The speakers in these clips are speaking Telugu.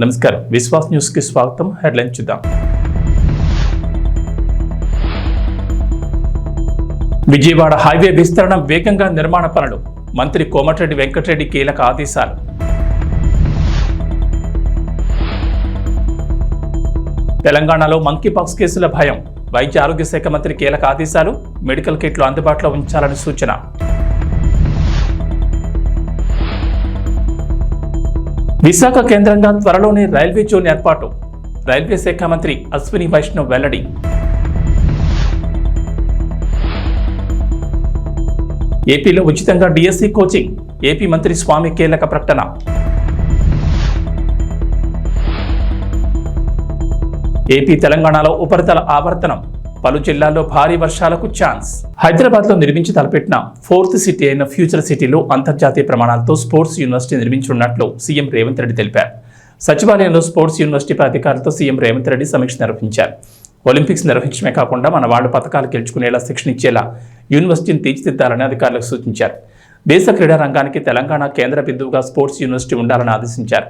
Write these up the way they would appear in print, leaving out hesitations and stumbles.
నమస్కారం విశ్వాస్ న్యూస్ కి స్వాగతం. హెడ్లైన్ చూద్దాం. విజయవాడ హైవే విస్తరణ వేగంగా నిర్మాణ పనులు. మంత్రి కోమటిరెడ్డి వెంకటరెడ్డి కీలక ఆదేశాలు. తెలంగాణలో మంకీపాక్స్ కేసుల భయం. వైద్య ఆరోగ్య శాఖ మంత్రి కీలక ఆదేశాలు. మెడికల్ కిట్లు అందుబాటులో ఉంచాలని సూచన. విశాఖ కేంద్రంగా త్వరలోనే రైల్వే జోన్ ఏర్పాటు. రైల్వే శాఖ మంత్రి అశ్విని వైష్ణవ్ వెల్లడి. ఏపీలో ఉచితంగా డిఎస్సి కోచింగ్. ఏపీ మంత్రి స్వామి కీలక ప్రకటన. ఏపీ తెలంగాణలో ఉపరితల ఆవర్తనం. పలు జిల్లాల్లో భారీ వర్షాలకు ఛాన్స్. హైదరాబాద్లో నిర్మించి తలపెట్టిన ఫోర్త్ సిటీ అయిన ఫ్యూచర్ సిటీలో అంతర్జాతీయ ప్రమాణాలతో స్పోర్ట్స్ యూనివర్సిటీ నిర్మించనున్నట్లు సీఎం రేవంత్ రెడ్డి తెలిపారు. సచివాలయంలో స్పోర్ట్స్ యూనివర్సిటీ అధికారులతో సీఎం రేవంత్ రెడ్డి సమీక్ష నిర్వహించారు. ఒలింపిక్స్ నిర్వహించడమే కాకుండా మన వాళ్ళు పథకాలు గెలుచుకునేలా శిక్షణ ఇచ్చేలా యూనివర్సిటీని తీర్చిదిద్దాలని అధికారులకు సూచించారు. దేశ క్రీడా రంగానికి తెలంగాణ కేంద్ర బిందువుగా స్పోర్ట్స్ యూనివర్సిటీ ఉండాలని ఆదేశించారు.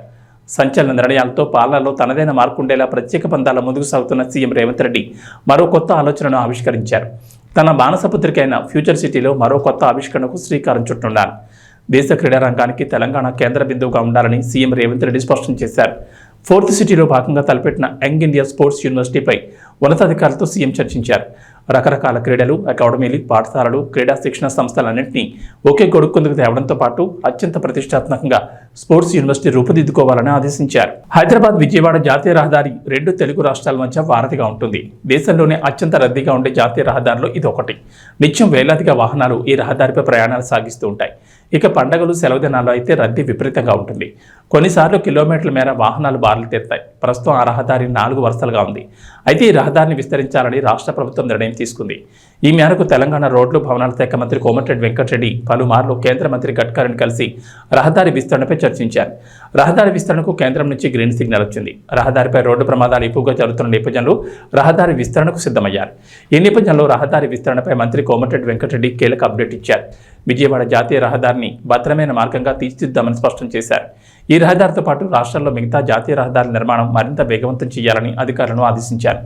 సంచలన నిర్ణయాలతో పాలనలో తనదైన మార్పు ఉండేలా ప్రత్యేక పందాల ముందుకు సాగుతున్న సీఎం రేవంత్ రెడ్డి మరో కొత్త ఆలోచనను ఆవిష్కరించారు. తన మానసపుత్రిక అయిన ఫ్యూచర్ సిటీలో మరో కొత్త ఆవిష్కరణకు శ్రీకారం చుట్టున్నారు. దేశ క్రీడా రంగానికి తెలంగాణ కేంద్ర బిందువుగా ఉండాలని సీఎం రేవంత్ రెడ్డి స్పష్టం చేశారు. ఫోర్త్ సిటీలో భాగంగా తలపెట్టిన యంగ్ ఇండియా స్పోర్ట్స్ యూనివర్సిటీపై ఉన్నతాధికారులతో సీఎం చర్చించారు. రకరకాల క్రీడలు, అకాడమీలు, పాఠశాలలు, క్రీడా శిక్షణ సంస్థలన్నింటినీ ఒకే గొడుక్కుందుకు తేవడంతో పాటు అత్యంత ప్రతిష్టాత్మకంగా స్పోర్ట్స్ యూనివర్సిటీ రూపుదిద్దుకోవాలని ఆదేశించారు. హైదరాబాద్ విజయవాడ జాతీయ రహదారి రెండు తెలుగు రాష్ట్రాల మధ్య వారధిగా ఉంటుంది. దేశంలోనే అత్యంత రద్దీగా ఉండే జాతీయ రహదారిలో ఇది ఒకటి. నిత్యం వేలాదిగా వాహనాలు ఈ రహదారిపై ప్రయాణాలు సాగిస్తూ ఉంటాయి. ఇక పండగలు, సెలవు దినాల్లో అయితే రద్దీ విపరీతంగా ఉంటుంది. కొన్నిసార్లు కిలోమీటర్ల మేర వాహనాలు బారులు తీరుతాయి. ప్రస్తుతం ఆ రహదారి 4 వరుసలుగా ఉంది. అయితే ఈ రహదారిని విస్తరించాలని రాష్ట్ర ప్రభుత్వం నిర్ణయం తీసుకుంది. ఈ మేరకు తెలంగాణ రోడ్లు, భవనాల శాఖ మంత్రి కోమటిరెడ్డి వెంకటరెడ్డి పలుమార్లు కేంద్ర మంత్రి గడ్కరీని కలిసి రహదారి విస్తరణపై చర్చించారు. రహదారి విస్తరణకు కేంద్రం నుంచి గ్రీన్ సిగ్నల్ వచ్చింది. రహదారిపై రోడ్డు ప్రమాదాలు ఎక్కువగా జరుగుతున్న నేపథ్యంలో రహదారి విస్తరణకు సిద్ధమయ్యారు. ఈ నేపథ్యంలో రహదారి విస్తరణపై మంత్రి కోమటిరెడ్డి వెంకటరెడ్డి కీలక అప్డేట్ ఇచ్చారు. విజయవాడ జాతీయ రహదారిని భద్రమైన మార్గంగా తీర్చిదిద్దామని స్పష్టం చేశారు. ఈ రహదారితో పాటు రాష్ట్రంలో మిగతా జాతీయ రహదారుల నిర్మాణం మరింత వేగవంతం చేయాలని అధికారులను ఆదేశించారు.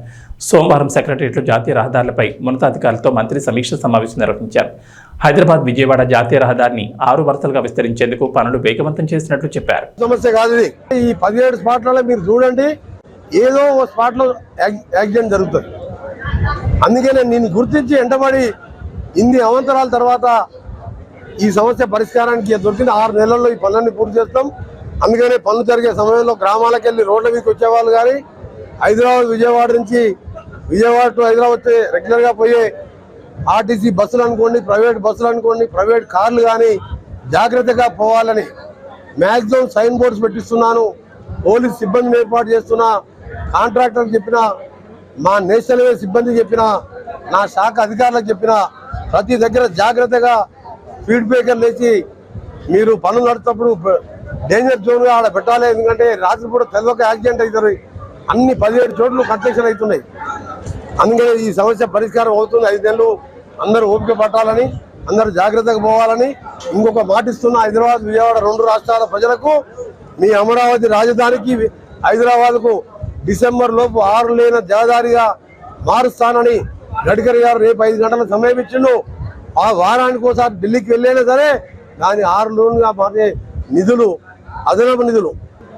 సోమవారం సెక్రటరియట్లో జాతీయ రహదారులపై ఉన్నతాధికారులతో మంత్రి సమీక్ష సమావేశం నిర్వహించారు. హైదరాబాద్ విజయవాడ జాతీయ రహదారిని 6 వరుసలుగా విస్తరించేందుకు పనులు వేగవంతం చేసినట్లు చెప్పారు. సమస్య కాదు ఈ 17 స్పాట్లలో మీరు చూడండి, ఏదో ఒక స్పాట్లో యాక్సిడెంట్ జరుగుతుంది. అందుకనే నేను గుర్తించి ఎంటబడి ఇన్ని అవంతరాల తర్వాత ఈ సమస్య పరిష్కారానికి దొరికిన 6 నెలల్లో ఈ పనులన్నీ పూర్తి చేస్తాం. అందుకనే పనులు జరిగే సమయంలో గ్రామాలకు వెళ్ళి రోడ్ల మీదకి వచ్చేవాళ్ళు కానీ, హైదరాబాద్ విజయవాడ నుంచి విజయవాడ టు హైదరాబాద్ రెగ్యులర్గా పోయే ఆర్టీసీ బస్సులు అనుకోండి, ప్రైవేట్ బస్సులు అనుకోండి, ప్రైవేట్ కార్లు కానీ జాగ్రత్తగా పోవాలని మ్యాక్సిమం సైన్ బోర్డ్స్ పెట్టిస్తున్నాను. పోలీస్ సిబ్బందిని ఏర్పాటు చేస్తున్నా. కాంట్రాక్టర్కి చెప్పిన, మా నేషనల్ హైవే సిబ్బందికి చెప్పిన, నా శాఖ అధికారులకు చెప్పిన, ప్రతి దగ్గర జాగ్రత్తగా స్పీడ్ బ్రేకర్ లేచి మీరు పనులు నడుపుతప్పుడు డేంజర్ జోన్గా ఆడ పెట్టాలి. ఎందుకంటే రాత్రిపూట తెల్లొక యాక్సిడెంట్ అవుతుంది. అన్ని 17 చోట్ల కన్స్ట్రక్షన్ అవుతున్నాయి. అందుకనే ఈ సమస్య పరిష్కారం అవుతుంది. 5 నెలలు అందరూ ఓపిక పట్టాలని, అందరూ జాగ్రత్తగా పోవాలని ఇంకొక మాటిస్తున్న హైదరాబాద్ విజయవాడ 2 రాష్ట్రాల ప్రజలకు, మీ అమరావతి రాజధానికి హైదరాబాద్కు డిసెంబర్ లోపు 6 లేన జవాదారిగా మారుస్తానని గడ్కరీ గారు రేపు 5 గంటల సమయం ఇచ్చిండు. ఆ వారానికి ఒకసారి ఢిల్లీకి వెళ్ళైనా సరే దాని 6 లోన్గా మారే నిధులు, అదనపు నిధులు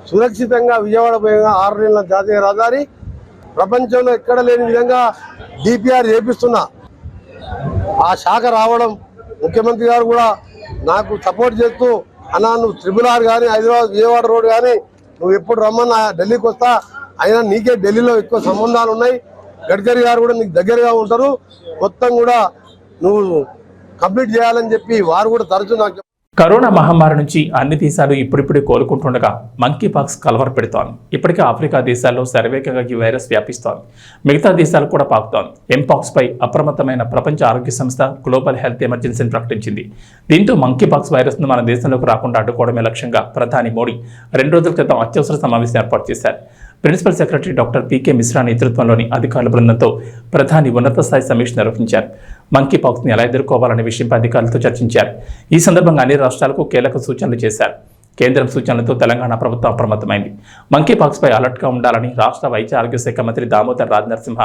సురక్షితంగా విజయవాడ పోయేగా 6 నెలల జాతీయ రహదారి ప్రపంచంలో ఎక్కడ లేని విధంగా డిపిఆర్ చేపిస్తున్నా. ఆ శాఖ రావడం ముఖ్యమంత్రి గారు కూడా నాకు సపోర్ట్ చేస్తూ, అన్నా నువ్వు RRR కానీ హైదరాబాద్ విజయవాడ రోడ్ కానీ నువ్వు ఎప్పుడు రమ్మన్నా ఢిల్లీకి వస్తా, అయినా నీకే ఢిల్లీలో ఎక్కువ సంబంధాలు ఉన్నాయి, గడ్కరీ గారు కూడా నీకు దగ్గరగా ఉంటారు, మొత్తం కూడా నువ్వు కంప్లీట్ చేయాలని చెప్పి వారు కూడా తరచూ నాకు. కరోనా మహమ్మారి నుంచి అన్ని దేశాలు ఇప్పుడిప్పుడే కోలుకుంటుండగా మంకీపాక్స్ కలవర పెడుతోంది. ఇప్పటికే ఆఫ్రికా దేశాల్లో శరవేగంగా ఈ వైరస్ వ్యాపిస్తోంది. మిగతా దేశాలు కూడా పాకుతోంది. ఎంపాక్స్ పై అప్రమత్తమైన ప్రపంచ ఆరోగ్య సంస్థ గ్లోబల్ హెల్త్ ఎమర్జెన్సీని ప్రకటించింది. దీంతో మంకీపాక్స్ వైరస్ ను మన దేశంలోకి రాకుండా అడ్డుకోవడమే లక్ష్యంగా ప్రధాని మోడీ 2 రోజుల క్రితం అత్యవసర సమావేశం ఏర్పాటు చేశారు. Principal secretary doctor PK Mishra నేతృత్వంలోని అధికారుల బృందంతో ప్రధాని ఉన్నత స్థాయి సమీక్ష నిర్వహించారు. మంకీపాక్స్ ని ఎలా ఎదుర్కోవాలనే విషయంపై అధికారులతో చర్చించారు. ఈ సందర్భంగా అన్ని రాష్ట్రాలకు కీలక సూచనలు చేశారు. కేంద్రం సూచనలతో తెలంగాణ ప్రభుత్వం అప్రమత్తమైంది. మంకీపాక్స్పై అలర్ట్గా ఉండాలని రాష్ట్ర వైద్య ఆరోగ్య శాఖ మంత్రి దామోదర్ రాజ్ నరసింహ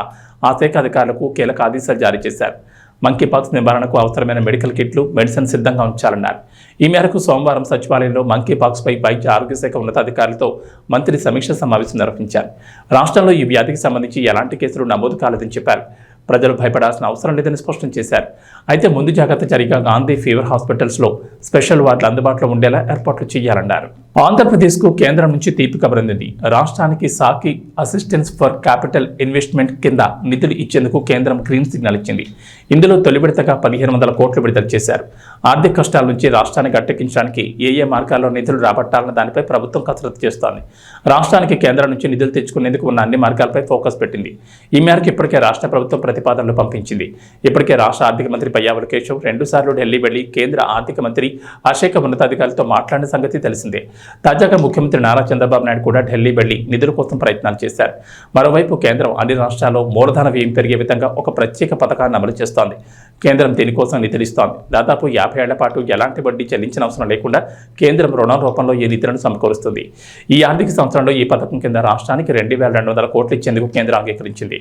ఆ శాఖ అధికారులకు కీలక ఆదేశాలు జారీ చేశారు. మంకీపాక్స్ నివారణకు అవసరమైన మెడికల్ కిట్లు, మెడిసిన్ సిద్ధంగా ఉంచాలన్నారు. ఈ మేరకు సోమవారం సచివాలయంలో మంకీపాక్స్పై వైద్య ఆరోగ్య శాఖ ఉన్నతాధికారులతో మంత్రి సమీక్ష సమావేశం నిర్వహించారు. రాష్ట్రంలో ఈ వ్యాధికి సంబంధించి ఎలాంటి కేసులు నమోదు కాలేదని చెప్పారు. ప్రజలు భయపడాల్సిన అవసరం లేదని స్పష్టం చేశారు. అయితే ముందు జాగ్రత్త చర్యగా గాంధీ ఫీవర్ హాస్పిటల్స్లో స్పెషల్ వార్డులు అందుబాటులో ఉండేలా ఏర్పాట్లు చేయాలన్నారు. ఆంధ్రప్రదేశ్కు కేంద్రం నుంచి తీపి కబరింది. రాష్ట్రానికి సాకి అసిస్టెన్స్ ఫర్ క్యాపిటల్ ఇన్వెస్ట్మెంట్ కింద నిధులు ఇచ్చేందుకు కేంద్రం గ్రీన్ సిగ్నల్ ఇచ్చింది. ఇందులో తొలి విడతగా 1500 కోట్లు విడుదల చేశారు. ఆర్థిక కష్టాల నుంచి రాష్ట్రాన్ని గట్టెక్కించడానికి ఏ మార్గాల్లో నిధులు రాబట్టాలన్న దానిపై ప్రభుత్వం కసరత్తు చేస్తోంది. రాష్ట్రానికి కేంద్రం నుంచి నిధులు తెచ్చుకునేందుకు ఉన్న అన్ని మార్గాలపై ఫోకస్ పెట్టింది. ఈ మేరకు ఇప్పటికే రాష్ట్ర ప్రభుత్వం ప్రతిపాదనలు పంపించింది. ఇప్పటికే రాష్ట్ర ఆర్థిక మంత్రి పయ్యావుల కేశవ్ 2 సార్లు ఢిల్లీ వెళ్లి కేంద్ర ఆర్థిక మంత్రి ఆ శాఖ ఉన్నతాధికారులతో మాట్లాడిన సంగతి తెలిసిందే. తాజాగా ముఖ్యమంత్రి నారా చంద్రబాబు నాయుడు కూడా ఢిల్లీ వెళ్లి నిధుల కోసం ప్రయత్నాలు చేశారు. మరోవైపు కేంద్రం అన్ని రాష్ట్రాల్లో మూలధన వ్యయం పెరిగే విధంగా ఒక ప్రత్యేక పథకాన్ని అమలు చేస్తోంది. కేంద్రం దీనికోసం నిధులిస్తోంది. దాదాపు 50 ఏళ్ల పాటు ఎలాంటి వడ్డీ చెల్లించిన అవసరం లేకుండా కేంద్రం రుణం రూపంలో ఈ నిధులను సమకూరుస్తుంది. ఈ ఆర్థిక సంవత్సరంలో ఈ పథకం కింద రాష్ట్రానికి 2200 కోట్లు ఇచ్చేందుకు కేంద్రం అంగీకరించింది.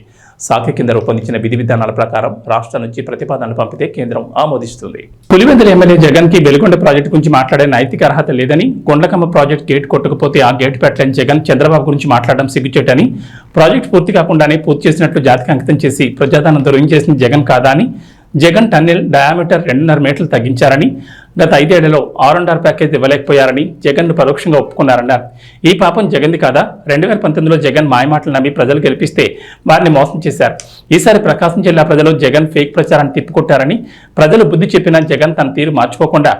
సాకి కింద రూపొందించిన విధి విధానాల ప్రకారం రాష్ట్రం నుంచి ప్రతిపాదనలు పంపితే కేంద్రం ఆమోదిస్తుంది. పులివెందుల ఎమ్మెల్యే జగన్ కి వెలుగొండ ప్రాజెక్టు గురించి మాట్లాడే నైతిక అర్హత లేదని, కొండకమ్మ ప్రాజెక్టు గేట్ కొట్టకపోతే ఆ గేట్ పెట్టలేని జగన్ చంద్రబాబు గురించి మాట్లాడడం సిగ్గుచేటని, ప్రాజెక్టు పూర్తి కాకుండానే పూర్తి చేసినట్లు జాతికి అంకితం చేసి ప్రజాధనం దొరికి చేసిన జగన్ కాదా అని, జగన్ టన్నెల్ డయామీటర్ 2.5 మీటర్లు తగ్గించారని, గత 5 ఏళ్లలో R&R ప్యాకేజ్ ఇవ్వలేకపోయారని జగన్ను పరోక్షంగా ఒప్పుకున్నారన్నారు. ఈ పాపం జగన్ది కాదా? 2019లో జగన్ మాయమాటలు నమ్మి ప్రజలు గెలిపిస్తే వారిని మోసం చేశారు. ఈసారి ప్రకాశం జిల్లా ప్రజలు జగన్ ఫేక్ ప్రచారాన్ని తిప్పికొట్టారని, ప్రజలు బుద్ధి చెప్పినా జగన్ తన తీరు మార్చుకోకుండా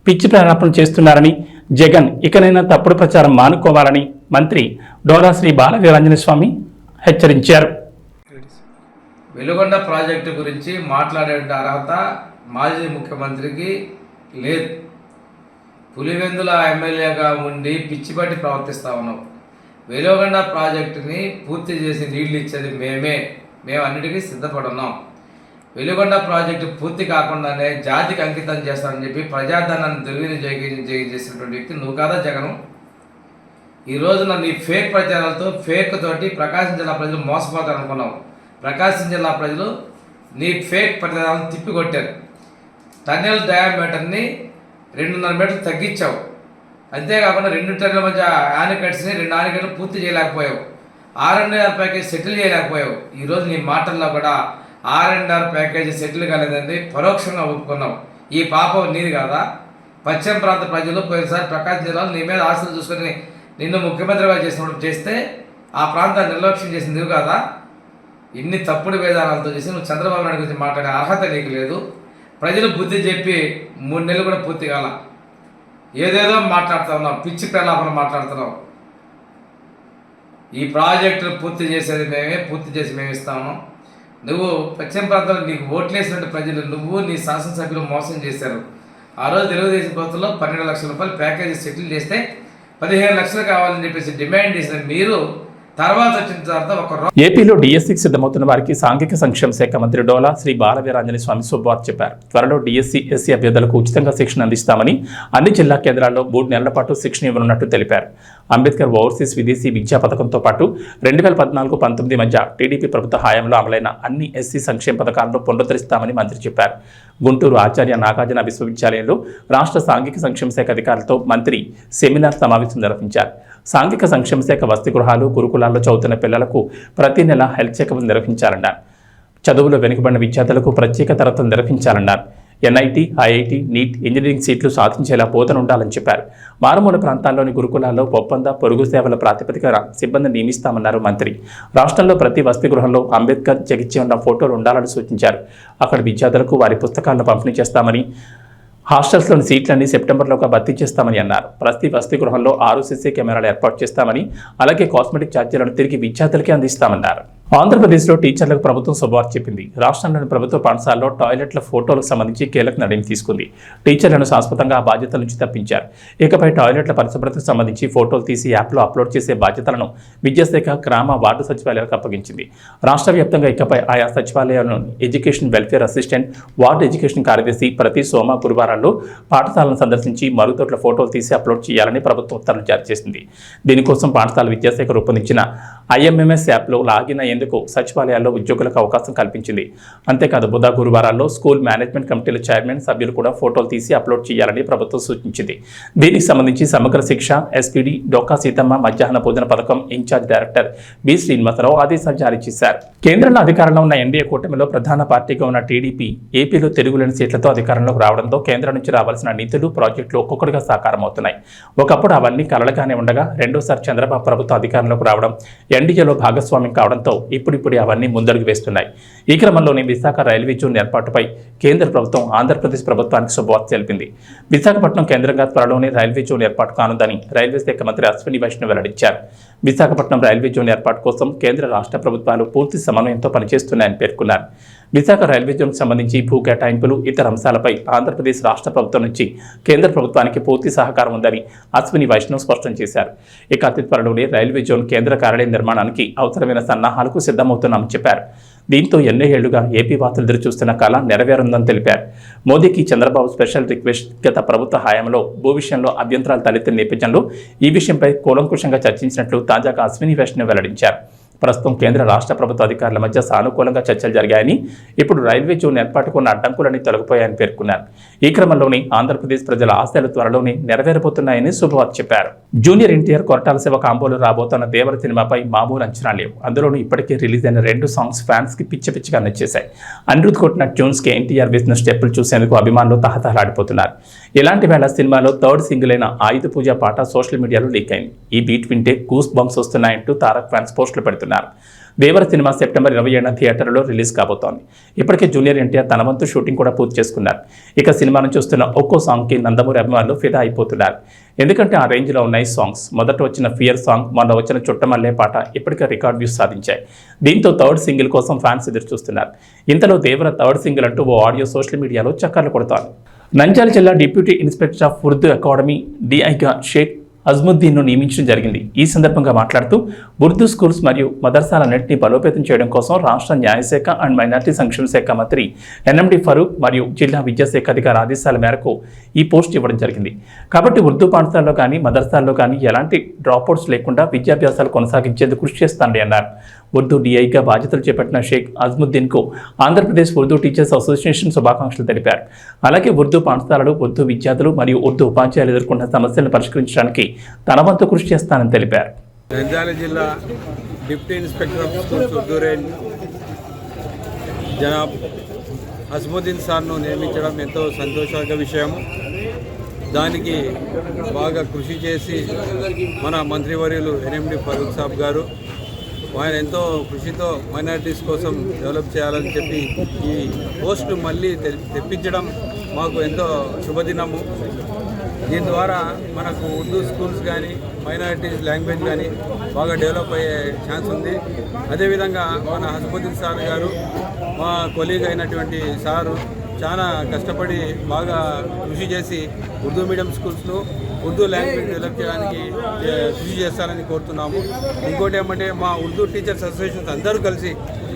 పిచ్చి ప్రలాపన చేస్తున్నారని, జగన్ ఇకనైనా తప్పుడు ప్రచారం మానుకోవాలని మంత్రి డోలా శ్రీ బాలవీరాంజనేయ స్వామి హెచ్చరించారు. వెలుగొండ ప్రాజెక్టు గురించి మాట్లాడే అర్హత మాజీ ముఖ్యమంత్రికి లేదు. పులివెందుల ఎమ్మెల్యేగా ఉండి పిచ్చిపట్టి ప్రవర్తిస్తూ ఉన్నాం. వెలుగొండ ప్రాజెక్టుని పూర్తి చేసి నీళ్లు ఇచ్చేది మేము అన్నిటికీ సిద్ధపడున్నాం. వెలుగొండ ప్రాజెక్టు పూర్తి కాకుండానే జాతికి అంకితం చేస్తానని చెప్పి ప్రజాధనాన్ని దుర్వినియోగం చేసినటువంటి వ్యక్తి నువ్వు కాదా జగను? ఈ రోజున నీ ఫేక్ ప్రచారాలతో ఫేక్ తోటి ప్రకాశం జిల్లా ప్రజలు మోసపోతారు అనుకున్నావు. ప్రకాశం జిల్లా ప్రజలు నీ ఫేక్ ప్రచారాలను తిప్పికొట్టారు. టన్నెల్ డయామీటర్ని 2.5 మీటర్లు తగ్గించావు. అంతేకాకుండా 2 టన్నుల మధ్య ఆనకట్స్ని 2 ఆనకట్లు పూర్తి చేయలేకపోయావు. R&R package settle చేయలేకపోయావు. ఈరోజు నీ మాటల్లో కూడా R&R ప్యాకేజీ సెటిల్ కాలేదండి పరోక్షంగా ఒప్పుకున్నావు. ఈ పాపం నీది కాదా? పశ్చిమ ప్రాంత ప్రజలు పోయినసారి ప్రకాశం జిల్లాలో నీ మీద ఆశలు చూసుకొని నిన్ను ముఖ్యమంత్రిగా చేస్తే ఆ ప్రాంతాన్ని నిర్లక్ష్యం చేసింది నువ్వు కాదా? ఇన్ని తప్పుడు విధానాలతో చేసి నువ్వు చంద్రబాబు నాయుడు గురించి మాట్లాడే అర్హత నీకు లేదు. ప్రజలు బుద్ధి చెప్పి 3 నెలలు కూడా పూర్తి కాల. ఏదేదో మాట్లాడుతూ ఉన్నావు, పిచ్చి ప్రలాపన మాట్లాడుతున్నావు. ఈ ప్రాజెక్టును పూర్తి చేసేది మేమే, పూర్తి చేసి మేము ఇస్తాము. నువ్వు పశ్చిమ ప్రాంతంలో నీకు ఓట్లేసినట్టు ప్రజలు నువ్వు నీ శాసనసభ్యులు మోసం చేశారు. ఆ రోజు తెలుగుదేశం ప్రభుత్వంలో 12 లక్షల రూపాయలు ప్యాకేజీ సెటిల్ చేస్తే 15 లక్షలు కావాలని చెప్పేసి డిమాండ్ చేసిన మీరు తర్వాత వచ్చిన తర్వాత ఏపీలో డిఎస్సికి సిద్ధమవుతున్న వారికి సాంఘిక సంక్షేమ శాఖ మంత్రి డోలా శ్రీ బాలవీరాంజనేయ స్వామి శుభవార్త చెప్పారు. త్వరలో డిఎస్సి, ఎస్సీ అభ్యర్థులకు ఉచితంగా శిక్షణ అందిస్తామని, అన్ని జిల్లా కేంద్రాల్లో 3 నెలల పాటు శిక్షణ ఇవ్వనున్నట్టు తెలిపారు. అంబేద్కర్ ఓవర్సీస్ విదేశీ విద్యా పథకంతో పాటు 2014-19 మధ్య టీడీపీ ప్రభుత్వ హయాంలో అమలైన అన్ని ఎస్సీ సంక్షేమ పథకాలను పునరుద్ధరిస్తామని మంత్రి చెప్పారు. గుంటూరు ఆచార్య నాగార్జున విశ్వవిద్యాలయంలో రాష్ట్ర సాంఘిక సంక్షేమ శాఖ అధికారులతో మంత్రి సెమినార్ సమావేశం నిర్వహించారు. సాంఘిక సంక్షేమ శాఖ వసతి గృహాలు, గురుకులాల్లో చదువుతున్న పిల్లలకు ప్రతి నెల హెల్త్ చెకప్ నిర్వహించాలన్నారు. చదువులో వెనుకబడిన విద్యార్థులకు ప్రత్యేక తరగతులు నిర్వహించాలన్నారు. ఎన్ఐటి, ఐఐటి, నీట్, ఇంజనీరింగ్ సీట్లు సాధించేలా బోధన ఉండాలని చెప్పారు. మారుమూల ప్రాంతాల్లోని గురుకులాల్లో ఒప్పంద, పొరుగు సేవల ప్రాతిపదికన సిబ్బంది నియమిస్తామన్నారు మంత్రి. రాష్ట్రంలో ప్రతి వసతి గృహంలో అంబేద్కర్, జగిత్యాల ఫోటోలు ఉండాలని సూచించారు. అక్కడ విద్యార్థులకు వారి పుస్తకాలను పంపిణీ చేస్తామని, హాస్టల్స్లోని సీట్లన్నీ సెప్టెంబర్లోగా భర్తీ చేస్తామని అన్నారు. ప్రతి వసతి గృహంలో 6 CC కెమెరాలు ఏర్పాటు చేస్తామని, అలాగే కాస్మెటిక్ ఛార్జీలను తిరిగి విద్యార్థులకే అందిస్తామన్నారు. ఆంధ్రప్రదేశ్లో టీచర్లకు ప్రభుత్వం శుభవార్త చెప్పింది. రాష్ట్రంలోని ప్రభుత్వ పాఠశాలలో టాయిలెట్ల ఫోటోలకు సంబంధించి కీలక నిర్ణయం తీసుకుంది. టీచర్లను శాశ్వతంగా ఆ బాధ్యతల నుంచి తప్పించారు. ఇకపై టాయిలెట్ల పరిశుభ్రతకు సంబంధించి ఫోటోలు తీసి యాప్లో అప్లోడ్ చేసే బాధ్యతలను విద్యాశాఖ గ్రామ వార్డు సచివాలయాలకు అప్పగించింది. రాష్ట్ర వ్యాప్తంగా ఇకపై ఆయా సచివాలయాలను education welfare assistant, ward education కార్యదర్శి ప్రతి సోమ గురువారాల్లో పాఠశాలను సందర్శించి మరుగుదొడ్ల ఫోటోలు తీసి అప్లోడ్ చేయాలని ప్రభుత్వం ఉత్తర్వులు జారీ చేసింది. దీనికోసం పాఠశాల విద్యాశాఖ రూపొందించిన IMMS యాప్లో లాగిన్ అయ్యేందుకు సచివాలయాల్లో ఉద్యోగులకు అవకాశం కల్పించింది. అంతేకాదు బుధ గురువారాల్లో స్కూల్ మేనేజ్మెంట్ కమిటీల చైర్మన్ సభ్యులు కూడా ఫోటోలు తీసి అప్లోడ్ చేయాలని ప్రభుత్వం సూచించింది. దీనికి సంబంధించి సమగ్ర శిక్ష SPD డొక్కా సీతమ్మ మధ్యాహ్న భోజన పథకం ఇన్ఛార్జ్ డైరెక్టర్ బి శ్రీనివాసరావు ఆదేశాలు జారీ చేశారు. కేంద్రంలో అధికారంలో ఉన్న NDA కూటమిలో ప్రధాన పార్టీగా ఉన్న TDP ఏపీలో తిరుగులేని సీట్లతో అధికారంలోకి రావడంతో కేంద్రం నుంచి రావాల్సిన నిధులు ప్రాజెక్టులు ఒక్కొక్కటిగా సాకారమవుతున్నాయి. ఒకప్పుడు అవన్నీ కలలుగానే ఉండగా రెండోసారి చంద్రబాబు ప్రభుత్వం అధికారంలోకి రావడం, NDAలో భాగస్వామ్యం కావడంతో ఇప్పుడిప్పుడే అవన్నీ ముందడుగు వేస్తున్నాయి. ఈ క్రమంలోనే విశాఖ రైల్వే జోన్ ఏర్పాటుపై కేంద్ర ప్రభుత్వం ఆంధ్రప్రదేశ్ ప్రభుత్వానికి శుభవార్త తెలిపింది. విశాఖపట్నం కేంద్రంగా త్వరలోనే రైల్వే జోన్ ఏర్పాటు కానుందని రైల్వే శాఖ మంత్రి అశ్విని వైష్ణవ్ వెల్లడించారు. విశాఖపట్నం రైల్వే జోన్ ఏర్పాటు కోసం కేంద్ర రాష్ట్ర ప్రభుత్వాలు పూర్తి సమన్వయంతో పనిచేస్తున్నాయని పేర్కొన్నారు. విశాఖ రైల్వే జోన్కు సంబంధించి భూ కేటాయింపులు, ఇతర అంశాలపై ఆంధ్రప్రదేశ్ రాష్ట్ర ప్రభుత్వం నుంచి కేంద్ర ప్రభుత్వానికి పూర్తి సహకారం ఉందని అశ్విని వైష్ణవ్ స్పష్టం చేశారు. ఇక అతి త్వరలోనే రైల్వే జోన్ కేంద్ర కార్యాలయం నిర్మాణానికి అవసరమైన సన్నాహాలకు సిద్ధమవుతున్నామని చెప్పారు. దీంతో ఎన్నో ఏళ్లుగా ఏపీ వాసులు ఎదురుచూస్తున్న కళ నెరవేరుందని తెలిపారు. మోదీకి చంద్రబాబు స్పెషల్ రిక్వెస్ట్ గత ప్రభుత్వ హయాంలో భూ విషయంలో అభ్యంతరాలు తలెత్తిన నేపథ్యంలో ఈ విషయంపై కూలంకుషంగా చర్చించినట్లు తాజాగా అశ్విని వైష్ణవ్ వెల్లడించారు. ప్రస్తుతం కేంద్ర రాష్ట్ర ప్రభుత్వ అధికారుల మధ్య సానుకూలంగా చర్చలు జరిగాయని, ఇప్పుడు రైల్వే జోన్ ఏర్పాటుకు ఉన్న అడ్డంకులన్నీ తొలగిపోయాయని పేర్కొన్నారు. ఈ క్రమంలోనే ఆంధ్రప్రదేశ్ ప్రజల ఆశలు త్వరలోనే నెరవేరబోతున్నాయని శుభవార్త చెప్పారు. జూనియర్ NTR కొరటాల శివ కాంబోలో రాబోతున్న దేవర సినిమాపై మామూలు అంచనా లేవు. అందులోనూ ఇప్పటికే రిలీజ్ అయిన 2 సాంగ్స్ ఫ్యాన్స్ కి పిచ్చిగా నచ్చేశాయి. అనిరుద్ కొట్టిన ట్యూన్స్ కి NTR వేసిన స్టెప్పులు చూసేందుకు అభిమానులు తహతహలాడిపోతున్నారు. ఇలాంటి వేళ సినిమాలో థర్డ్ సింగిల్ అయిన ఆయుధ పూజ పాట సోషల్ మీడియాలో లీక్ అయింది. ఈ బీట్ వింటే గూస్ బంప్స్ వస్తున్నాయంటూ తారక్ ఫ్యాన్స్ పోస్టులు పెడుతున్నారు. దేవర సినిమా సెప్టెంబర్ 27న థియేటర్లో రిలీజ్ కాబోతోంది. ఇప్పటికే జూనియర్ NTR తన వంతు షూటింగ్ కూడా పూర్తి చేసుకున్నారు. ఇక సినిమాను చూస్తున్న ఒక్కో సాంగ్కి నందమూరి అభిమానులు ఫిదా అయిపోతున్నారు. ఎందుకంటే ఆ రేంజ్లో ఉన్నాయి సాంగ్స్. మొదట వచ్చిన ఫియర్ సాంగ్, మొన్న వచ్చిన చుట్టమల్లే పాట ఇప్పటికే రికార్డ్ వ్యూస్ సాధించాయి. దీంతో థర్డ్ సింగిల్ కోసం ఫ్యాన్స్ ఎదురు చూస్తున్నారు. ఇంతలో దేవర థర్డ్ సింగిల్ అంటూ ఓ ఆడియో సోషల్ మీడియాలో చక్కర్లు కొడుతోంది. నంద్యాల జిల్లా deputy inspector of Urdu academy DIగా షేక్ అజ్ముద్దీన్ను నియమించడం జరిగింది. ఈ సందర్భంగా మాట్లాడుతూ ఉర్దూ స్కూల్స్ మరియు మదర్సాలన్నింటినీ బలోపేతం చేయడం కోసం రాష్ట్ర న్యాయశాఖ అండ్ మైనార్టీ సంక్షేమ శాఖ మంత్రి NMD ఫరూక్ మరియు జిల్లా విద్యాశాఖ అధికారి ఆదేశాల మేరకు ఈ పోస్ట్ ఇవ్వడం జరిగింది. కాబట్టి ఉర్దూ పాఠశాలలో కానీ మదర్సాల్లో కానీ ఎలాంటి డ్రాప్అవుట్స్ లేకుండా విద్యాభ్యాసాలు కొనసాగించేందుకు కృషి చేస్తానని అన్నారు. ఉర్దూ DIగా బాధ్యతలు చేపట్టిన షేక్ అజ్ముద్దీన్కు ఆంధ్రప్రదేశ్ ఉర్దూ టీచర్స్ అసోసియేషన్ శుభాకాంక్షలు తెలిపారు. అలాగే ఉర్దూ పాఠశాలలు, ఉర్దూ విద్యార్థులు మరియు ఉర్దూ ఉపాధ్యాయులు ఎదుర్కొన్న సమస్యలను పరిష్కరించడానికి తన వంతు కృషి చేస్తానని తెలిపారు. నంద్యాల జిల్లా deputy inspector of schools Urdu range జనాబ్ అజ్ముద్దీన్ సార్ను నియమించడం ఎంతో సంతోషక విషయము. దానికి బాగా కృషి చేసి మన మంత్రివర్యులు NMD ఫరూక్ సాబ్ గారు ఆయన ఎంతో కృషితో మైనారిటీస్ కోసం డెవలప్ చేయాలని చెప్పి ఈ పోస్టు మళ్ళీ తెప్పించడం మాకు ఎంతో శుభదినము. దీని ద్వారా మనకు ఉర్దూ స్కూల్స్ కానీ మైనారిటీస్ లాంగ్వేజ్ కానీ బాగా డెవలప్ అయ్యే ఛాన్స్ ఉంది. అదేవిధంగా మన అజ్ముద్దీన్ సార్ గారు మా కొలీగ్ అయినటువంటి సారు చాలా కష్టపడి బాగా కృషి చేసి ఉర్దూ మీడియం స్కూల్స్లో ఉర్దూ లాంగ్వేజ్ డెవలప్ చేయడానికి కృషి చేస్తారని కోరుతున్నాము. ఇంకోటి ఏమంటే మా ఉర్దూ టీచర్స్ అసోసియేషన్స్ అందరూ కలిసి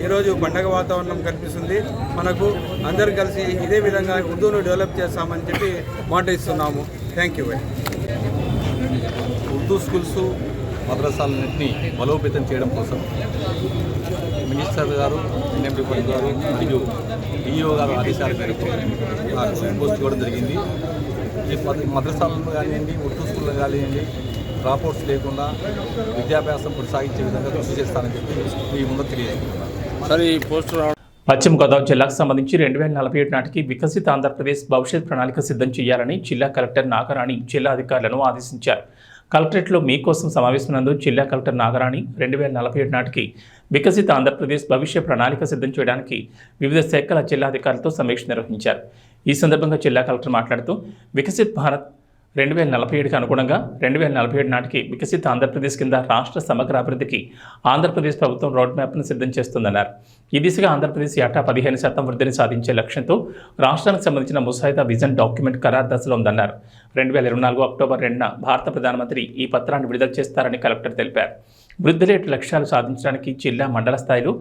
ఈరోజు పండగ వాతావరణం కనిపిస్తుంది. మనకు అందరూ కలిసి ఇదే విధంగా ఉర్దూను డెవలప్ చేస్తామని చెప్పి మాట ఇస్తున్నాము. Thank you. ఉర్దూ స్కూల్స్ మద్రసాలన్నింటినీ బలోపేతం చేయడం కోసం మినిస్టర్ గారు, NMD గారు మరియు DO గారు ఆదేశాల మేరకు పోస్ట్ ఇవ్వడం జరిగింది. ఈ మద్రసాలను కానివ్వండి, ఉర్దూ స్కూల్లో కానివ్వండి, డ్రాప్అవుట్స్ లేకుండా విద్యాభ్యాసం కొనసాగించే విధంగా కృషి చేస్తానని చెప్పి మీ ముందు తెలియజేస్తున్నాను. పశ్చిమ గోదావరి జిల్లాకు సంబంధించి 2047 నాటికి వికసిత ఆంధ్రప్రదేశ్ భవిష్యత్ ప్రణాళిక సిద్ధం చేయాలని జిల్లా కలెక్టర్ నాగరాణి జిల్లా అధికారులను ఆదేశించారు. కలెక్టరేట్లో మీకోసం సమావేశమైనందు జిల్లా కలెక్టర్ నాగరాణి 2047 నాటికి వికసిత ఆంధ్రప్రదేశ్ భవిష్య ప్రణాళిక సిద్ధం చేయడానికి వివిధ శాఖల జిల్లా అధికారులతో సమీక్ష నిర్వహించారు. ఈ సందర్భంగా జిల్లా కలెక్టర్ మాట్లాడుతూ వికసిత్ భారత్ 2047కి అనుగుణంగా 2047 నాటికి వికసిత ఆంధ్రప్రదేశ్ కింద రాష్ట్ర సమగ్ర అభివృద్ధికి ఆంధ్రప్రదేశ్ ప్రభుత్వం రోడ్ మ్యాప్ను సిద్ధం చేస్తుందన్నారు. ఈ దిశగా ఆంధ్రప్రదేశ్ ఏటా 15% వృద్ధిని సాధించే లక్ష్యంతో రాష్ట్రానికి సంబంధించిన ముసాయిదా విజన్ డాక్యుమెంట్ ఖరారు దశలో ఉందన్నారు. 2024 అక్టోబర్ 2న భారత ప్రధానమంత్రి ఈ పత్రాన్ని విడుదల చేస్తారని కలెక్టర్ తెలిపారు. వృద్ధి రేటు లక్ష్యాలు సాధించడానికి జిల్లా మండల స్థాయిలో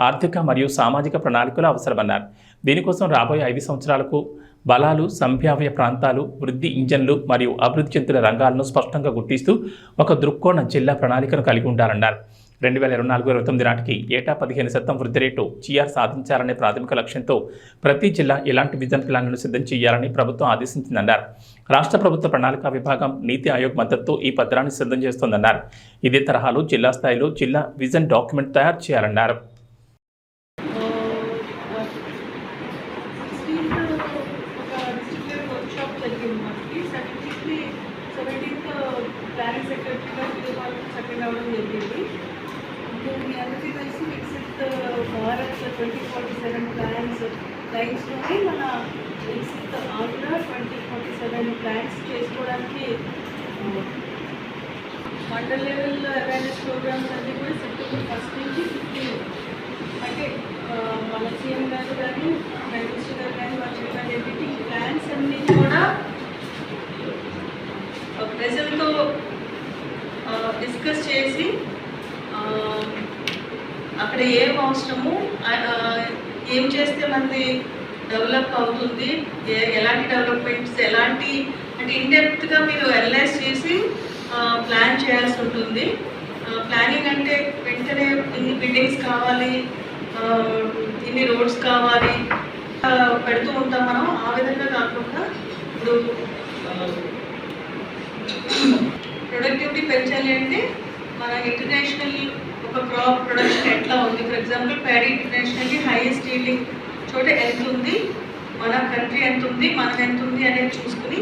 ఆర్థిక మరియు సామాజిక ప్రణాళికలు అవసరమన్నారు. దీనికోసం రాబోయే 5 సంవత్సరాలకు బలాలు, సంభావ్య ప్రాంతాలు, వృద్ధి ఇంజన్లు మరియు అభివృద్ధి చెందుతున్న రంగాలను స్పష్టంగా గుర్తిస్తూ ఒక దృక్కోణ జిల్లా ప్రణాళికను కలిగి ఉండాలన్నారు. 2024-29 నాటికి ఏటా 15% వృద్ధి రేటు జీఆర్ సాధించాలనే ప్రాథమిక లక్ష్యంతో ప్రతి జిల్లా ఇలాంటి విజన్ ప్లాన్లను సిద్ధం చేయాలని ప్రభుత్వం ఆదేశించిందన్నారు. రాష్ట్ర ప్రభుత్వ ప్రణాళిక విభాగం నీతి ఆయోగ్ మద్దతుతో ఈ పత్రాన్ని సిద్ధం చేస్తోందన్నారు. ఇదే తరహాలో జిల్లా స్థాయిలో జిల్లా విజన్ డాక్యుమెంట్ తయారు చేయాలన్నారు. ప్లానింగ్ సెక్రటరీగా సెకండ్ అవ్వడం జరిగింది. మీ అందరికీ కలిసి వికసిత్ భారత్ 2047 లైన్స్లోనే మన వికసిత్ ఆంధ్ర 2047 ప్లాన్స్ చేసుకోవడానికి మండల్ లెవెల్ అవేర్నెస్ ప్రోగ్రామ్స్ అన్నీ కూడా సెప్టెంబర్ 1 నుంచి 15 అంటే మన సీఎం గారు కానీ ప్రైమ్ మినిస్టర్ గారు కానీ వాళ్ళు చెప్పారు ఏంటంటే ఈ ప్లాన్స్ అన్నీ కూడా ప్రజలతో డిస్కస్ చేసి అక్కడ ఏం అవసరము, ఏం చేస్తే మనది డెవలప్ అవుతుంది, ఎలాంటి డెవలప్మెంట్స్ ఎలాంటి అంటే ఇన్డెప్త్గా మీరు అనలైజ్ చేసి ప్లాన్ చేయాల్సి ఉంటుంది. ప్లానింగ్ అంటే వెంటనే ఇన్ని బిల్డింగ్స్ కావాలి, ఇన్ని రోడ్స్ కావాలి పెడుతూ ఉంటాం మనం. ఆ విధంగా కాకుండా ఇప్పుడు ప్రొడక్టివిటీ పెంచాలి అంటే మన ఇంటర్నేషనల్ ఒక క్రాప్ ప్రొడక్షన్ ఎట్లా ఉంది. For example paddy internationally highest yielding చోట ఎంత ఉంది, మన కంట్రీ ఎంత ఉంది, మనం ఎంత ఉంది అనేది చూసుకుని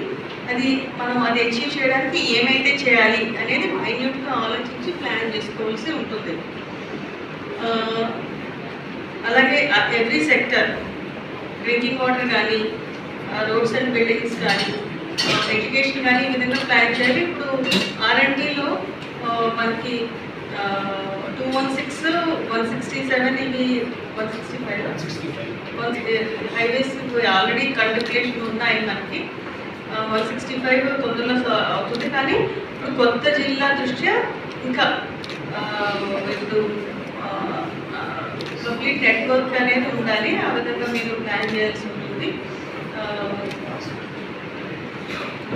అది మనం అది అచీవ్ చేయడానికి ఏమైతే చేయాలి అనేది మైన్యూట్గా ఆలోచించి ప్లాన్ చేసుకోవాల్సి ఉంటుంది. అలాగే ఎవ్రీ సెక్టర్ డ్రింకింగ్ వాటర్ కానీ, రోడ్స్ అండ్ బిల్డింగ్స్ కానీ, ఎడ్యుకేషన్ కానీ ఈ విధంగా ప్లాన్ చేయాలి. ఇప్పుడు R&Dలో మనకి 216, 167 ఇవి 165 హైవేస్ ఆల్రెడీ కంటెంప్లేషన్ ఉన్నాయి మనకి. 165 తొందరలో అవుతుంది. కానీ ఇప్పుడు కొత్త జిల్లా దృష్ట్యా ఇంకా ఇప్పుడు కంప్లీట్ నెట్వర్క్ అనేది ఉండాలి. ఆ విధంగా మీరు ప్లాన్ చేయాల్సి ఉంటుంది.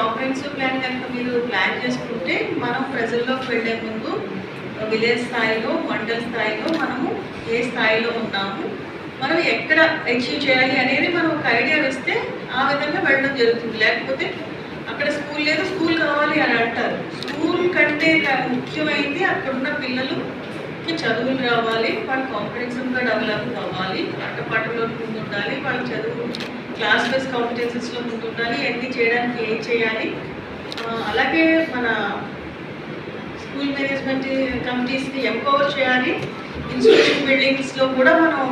కాంప్రహెన్సివ్ ప్లాన్ కనుక మీరు ప్లాన్ చేసుకుంటే మనం ప్రజల్లోకి వెళ్ళే ముందు విలేజ్ స్థాయిలో, మండల స్థాయిలో మనము ఏ స్థాయిలో ఉన్నాము, మనం ఎక్కడ అచీవ్ చేయాలి అనేది మనం ఒక ఐడియా వేస్తే ఆ విధంగా వెళ్ళడం జరుగుతుంది. లేకపోతే అక్కడ స్కూల్ లేదు, స్కూల్ కావాలి అని అంటారు. స్కూల్ కంటే ముఖ్యమైనది అక్కడున్న పిల్లలకి చదువులు రావాలి, వాళ్ళు కాంపిటెన్స్గా డెవలప్ అవ్వాలి, ఆటపాటలో ముందు ఉండాలి, వాళ్ళ చదువు క్లాస్ బేస్ కాంపిటెన్సెస్లో ముందు ఉండాలి. అన్నీ చేయడానికి ఏం చేయాలి. అలాగే మన స్కూల్ మేనేజ్మెంట్ కమిటీస్ని ఎంపవర్ చేయాలి. ఇన్స్టిట్యూషన్ బిల్డింగ్స్లో కూడా మనం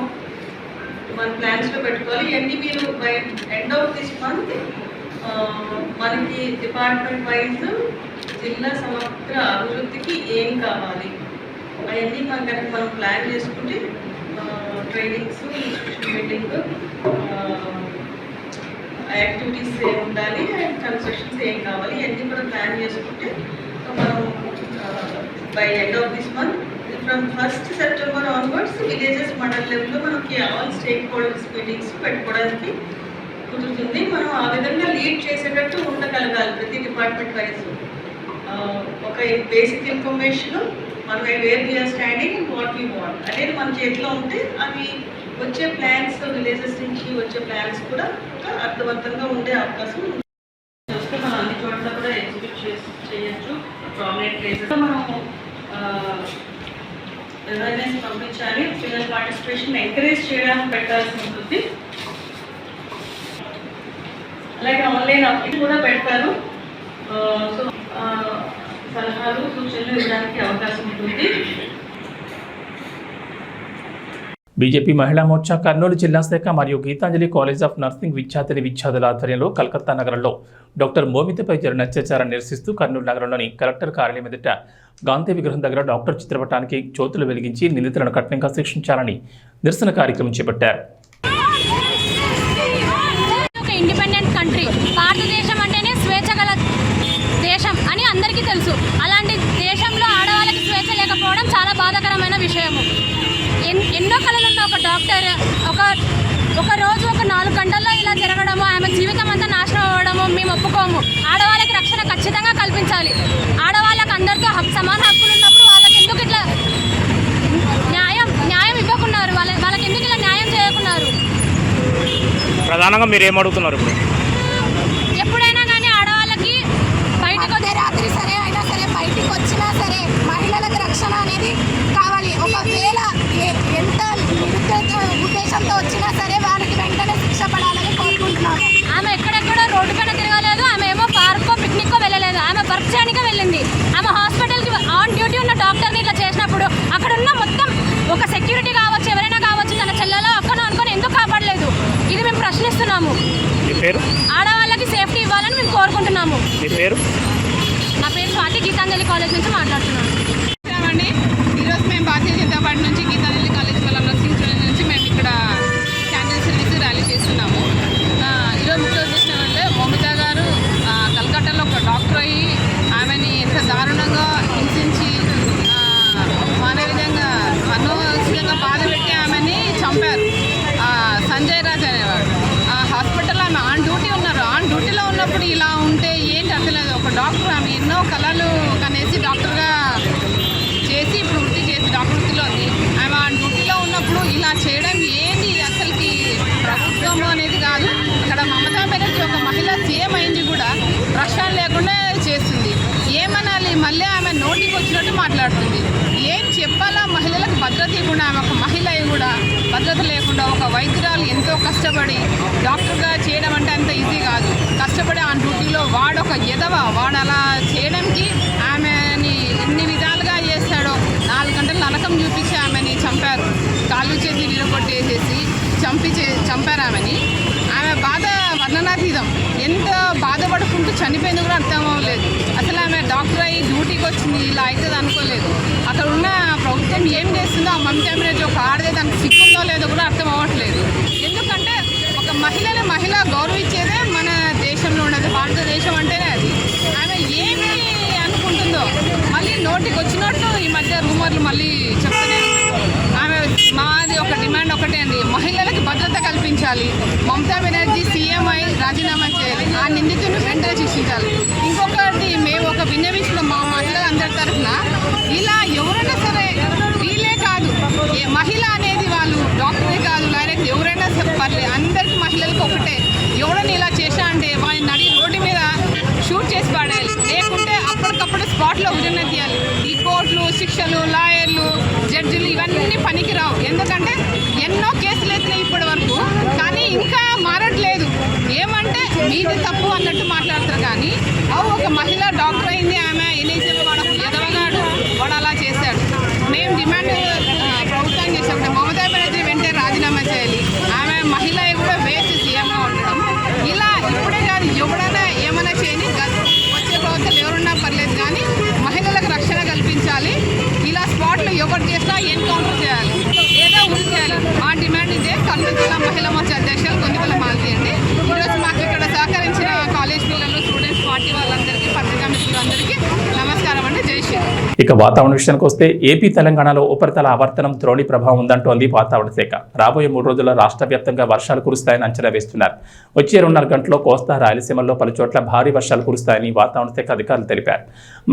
మన ప్లాన్స్లో పెట్టుకోవాలి. ఇవన్నీ మీరు by end of this month మనకి డిపార్ట్మెంట్ వైజ్ జిల్లా సమగ్ర అభివృద్ధికి ఏం కావాలి అవన్నీ మనం ప్లాన్ చేసుకుంటే ట్రైనింగ్స్, ఇన్స్టిట్యూషన్ బిల్డింగ్ యాక్టివిటీస్ ఏం ఉండాలి అండ్ కన్స్ట్రక్షన్స్ ఏం కావాలి ఇవన్నీ కూడా ప్లాన్ చేసుకుంటే మనం by end of this month from 1st September onwards villages mandal లెవెల్లో మనకి ఆల్ స్టేక్ హోల్డర్స్ మీటింగ్స్ పెట్టుకోవడానికి కుదురుతుంది. మనం ఆ విధంగా లీడ్ చేసేటట్టు ఉండగలగాలి. ప్రతి డిపార్ట్మెంట్ వైజ్ ఒక బేసిక్ ఇన్ఫర్మేషన్ మనం where we're standing and what we want అనేది మన చేతిలో ఉంటే అవి వచ్చే ప్లాన్స్ విలేజెస్ నుంచి వచ్చే ప్లాన్స్ కూడా ఒక అర్థవంతంగా ఉండే అవకాశం ఉంది. చూస్తే మనం అన్ని చోట్ల కూడా ఎగ్జిక్యూట్ చేయొచ్చు. ప్రామినెంట్ ప్లేసెస్ మనం అవేర్నెస్ పంపించాలి. పిల్లల పార్టిసిపేషన్ ఎంకరేజ్ చేయడానికి పెట్టాల్సి ఉంటుంది. అలాగే ఆన్లైన్ అప్డేట్ కూడా పెడతారు. సో సలహాలు, సూచనలు ఇవ్వడానికి అవకాశం ఉంటుంది. బీజేపీ మహిళా మోర్చా కర్నూలు జిల్లా శాఖ మరియు గీతాంజలి కాలేజ్ ఆఫ్ నర్సింగ్ విద్యార్థుల ఆధ్వర్యంలో కలకత్తా నగరంలో డాక్టర్ మోమితపై జరిగిన అత్యాచారాన్ని నిరసిస్తూ కర్నూలు నగరంలోని కలెక్టర్ కార్యాలయం ఎదుట గాంధీ విగ్రహం దగ్గర డాక్టర్ చిత్రపటానికి జ్యోతులు వెలిగించి నిందితులను కఠినంగా శిక్షించాలని నిరసన కార్యక్రమం చేపట్టారు. ఇండిపెండెంట్ కంట్రీ భారతదేశం అంటేనే స్వేచ్ఛ గల దేశం అని అందరికీ తెలుసు. అలాంటి దేశంలో ఆడవాళ్ళకి స్వేచ్ఛ లేకపోవడం చాలా బాధాకరమైన విషయము. ఎన్నో కళలు ఉన్న ఒక డాక్టర్ ఒక రోజు ఒక 4 గంటల్లో ఇలా జరగడము, ఆమె జీవితం అంతా నాశనం అవ్వడము మేము ఒప్పుకోము. ఆడవాళ్ళకి రక్షణ ఖచ్చితంగా కల్పించాలి. ఆడవాళ్ళకి అందరితో సమాన హక్కులు ఉన్నప్పుడు వాళ్ళకి ఎందుకు ఇట్లా న్యాయం ఇవ్వకున్నారు? వాళ్ళకి ఎందుకు ఇలా న్యాయం చేయకున్నారు? ప్రధానంగా మీరు ఏమడుగుతున్నారు? ఇప్పుడు ఎప్పుడైనా కానీ ఆడవాళ్ళకి బయటకు రాత్రి సరే అయినా సరే బయటికి వచ్చినా సరే మహిళలకు రక్షణ అనేది కావాలి. ఒకవేళ ఎంత ఉద్దేశంతో వచ్చినా సరే వాళ్ళకి వెంటనే శిక్ష పడాలని కోరుకుంటున్నాము. ఆమె ఎక్కడెక్కడ రోడ్డు పైన తిరగలేదు. ఆమె ఏమో పార్కో పిక్నిక్కో వెళ్ళలేదు. ఆమె వర్క్ చేయడానికి వెళ్ళింది. ఆమె హాస్పిటల్కి ఆన్ డ్యూటీ ఉన్న డాక్టర్ని ఇట్లా చేసినప్పుడు అక్కడ ఉన్న మొత్తం ఒక సెక్యూరిటీ కావచ్చు, ఎవరైనా కావచ్చు, తన చెల్లెలో అక్కను అనుకొని ఎందుకు కాపాడలేదు? ఇది మేము ప్రశ్నిస్తున్నాము. ఆడవాళ్ళకి సేఫ్టీ ఇవ్వాలని మేము కోరుకుంటున్నాము. నా పేరు స్వాతి, గీతాంజలి కాలేజ్ నుంచి మాట్లాడుతున్నాను. ఈరోజు మేము భారతీయ జనతా పార్టీ నుంచి గీతాంజలి కాలేజ్ వాళ్ళ నర్సింగ్ స్టూడెంట్ నుంచి మేము ఇక్కడ క్యాండిల్ సర్వీస్ ర్యాలీ చేస్తున్నాము. ఈరోజు ముఖ్య ఉద్దేశం అంటే మోమితా గారు కలకట్టాలో ఒక డాక్టర్ అయ్యి ఆమెని ఎంత దారుణంగా హింసించి విధంగా అనవసరంగా బాధ పెట్టి ఆమెని చంపారు. సంజయ్ రాజ్ అనేవాడు హాస్పిటల్లో ఆమె ఆన్ డ్యూటీ ఉన్నారు. ఆన్ డ్యూటీలో ఉన్నప్పుడు ఇలా ఉంటే ఏంటి అసలేదు? ఒక డాక్టర్ ఆమె ఎన్నో కళలు కనేసి డాక్టర్గా చేసి ఇప్పుడు వృత్తి చేసి డాక్టర్ వృత్తిలో ఉంది. ఆమె ఆన్ డ్యూటీలో ఉన్నప్పుడు ఇలా చేయడం ఏంటి? అసలుకి ప్రభుత్వం అనేది కాదు. అక్కడ మమతా బెనర్జీ ఒక మహిళ సీఎం అయింది కూడా రక్షణ లేకుండా చేస్తుంది. ఏమనాలి? మళ్ళీ ఆమె నోటికి వచ్చినట్టు మాట్లాడుతుంది. ఏం చెప్పాలా? మహిళలకు భద్రత ఇవ్వకుండా ఆమె ఒక మహిళ కూడా భద్రత లేకుండా ఒక వైద్యురాలు ఎంతో కష్టపడి డాక్టర్గా చేయడం అంటే అంత ఈజీ కాదు. కష్టపడి ఆ డ్యూటీలో వాడు ఒక వాడు అలా చేయడానికి ఆమెని ఎన్ని విధాలుగా చేస్తాడో 4 గంటలు నరకం చూపించి ఆమెని చంపారు. కాళ్ళు చేతి విరగొట్టేసేసి చంపారు ఆమెని. ఆమె బాధ వర్ణనాతీతం. ఎంత బాధపడుకుంటూ చనిపోయింది కూడా అర్థం అవ్వలేదు. అసలు ఆమె డాక్టర్ అయ్యి డ్యూటీకి వచ్చింది ఇలా అవుతుంది అనుకోలేదు. అక్కడ ఉన్న ప్రభుత్వం ఏం చేస్తుందో ఆ మమతా బెనర్జీ ఒక ఆడదే దానికి సిగ్గుందో లేదో కూడా అర్థం అవ్వట్లేదు. ఎందుకంటే ఒక మహిళ గౌరవించేదే మన దేశంలో ఉండదు. భారతదేశం అంటేనే అది. ఆమె ఏమి అనుకుంటుందో మళ్ళీ నోటికి వచ్చినట్టు ఈ మధ్య రూమర్లు మళ్ళీ చెప్తూనే ఆమె మాది ఒక డిమాండ్ ఒకటే అండి, మహిళలకు భద్రత కల్పించాలి. మమతా బెనర్జీ సీఎం అయి రాజీనామా చేయాలి. ఆ నిందితులను వెంటనే శిక్షించాలి. ఇంకొకటి మేము ఒక విన్నవించిన మా మహిళలందరి తరఫున ఇలా ఎవరైనా సరే వీళ్ళే కాదు, మహిళ అనేది వాళ్ళు డాక్టరే కాదు డైరెక్ట్ ఎవరైనా పర్లేదు, అందరికీ మహిళలకు ఒకటే. ఎవరైనా ఇలా చేశా అంటే వాళ్ళని నడి రోడ్డు మీద షూట్ చేసి పడేయాలి. లేకుంటే అప్పటికప్పుడు స్పాట్లో ఉదయం తీయాలి. ఈ కోర్టులు, శిక్షలు, లాయర్లు, జడ్జిలు ఇవన్నీ పనికిరావు. ఎందుకంటే ఎన్నో కేసులు ఎత్తినాయి ఇప్పటి వరకు, కానీ ఇంకా మారట్లేదు. ఏమంటే మీది తప్పు అన్నట్టు మాట్లాడతారు. కానీ ఒక మహిళ డాక్టర్ అయింది, ఆమె ఎన్నిసేపు ఎదవగాడు వాడు అలా చేశాడు. మేము డిమాండ్ ప్రభుత్వం చేసామంటే మమతా బెనర్జీ వెంటనే రాజీనామా చేయాలి. ఆమె మహిళ కూడా వేస్ట్ సీఎంగా ఉండడం. ఇలా ఇప్పుడే కాదు ఎవడైనా ఏమైనా చేయని వచ్చే ప్రభుత్వాలు ఎవరున్నా పర్లేదు, కానీ మహిళలకు రక్షణ కల్పించాలి. ఇలా స్పాట్లో ఎవరు చేసినా ఎన్కౌంటర్ చేయాలి, ఏదో ఉరి చేయాలి. మా డిమాండ్ ఇదే. కర్నూలు జిల్లా మహిళా మోర్చా అధ్యక్షులు గొంతుకల మాలతి అండి. ఈరోజు మాకు ఇక్కడ సహకరించిన కాలేజ్ పిల్లలు, స్టూడెంట్స్, పార్టీ వాళ్ళందరికీ, పత్రికా మిత్రులందరికీ నమస్కారం అండి. జై శ్రీరామ్. ఇక వాతావరణ విషయానికి వస్తే ఏపీ తెలంగాణలో ఉపరితల ఆవర్తనం ద్రోణి ప్రభావం ఉందంటోంది వాతావరణ శాఖ. రాబోయే 3 రోజుల్లో రాష్ట్ర వ్యాప్తంగా వర్షాలు కురుస్తాయని అంచనా వేస్తున్నారు. వచ్చే 2.5 గంటల్లో కోస్తా, రాయలసీమల్లో పలుచోట్ల భారీ వర్షాలు కురుస్తాయని వాతావరణ శాఖ అధికారులు తెలిపారు.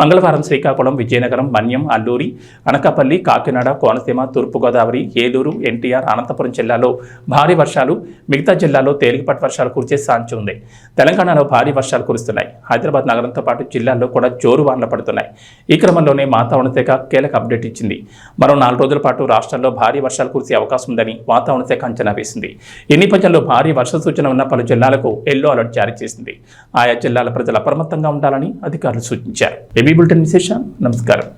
మంగళవారం శ్రీకాకుళం, విజయనగరం, మన్యం, అల్లూరి, అనకాపల్లి, కాకినాడ, కోనసీమ, తూర్పుగోదావరి, ఏలూరు, ఎన్టీఆర్, అనంతపురం జిల్లాలో భారీ వర్షాలు, మిగతా జిల్లాల్లో తేలికపాటి వర్షాలు కురిసే ఛాన్స్ ఉంది. తెలంగాణలో భారీ వర్షాలు కురుస్తున్నాయి. హైదరాబాద్ నగరంతో పాటు జిల్లాల్లో కూడా జోరు వానలు పడుతున్నాయి. ఈ క్రమంలోనే వాతావరణ శాఖ కీలక అప్డేట్ ఇచ్చింది. మరో 4 రోజుల పాటు రాష్ట్రంలో భారీ వర్షాలు కురిసే అవకాశం ఉందని వాతావరణ శాఖ అంచనా వేసింది. ఈ నేపథ్యంలో భారీ వర్ష సూచన ఉన్న పలు జిల్లాలకు ఎల్లో అలర్ట్ జారీ చేసింది. ఆయా జిల్లాల ప్రజలు అప్రమత్తంగా ఉండాలని అధికారులు సూచించారు. ఏబీ బులెటిన్ విశేషం. నమస్కారం.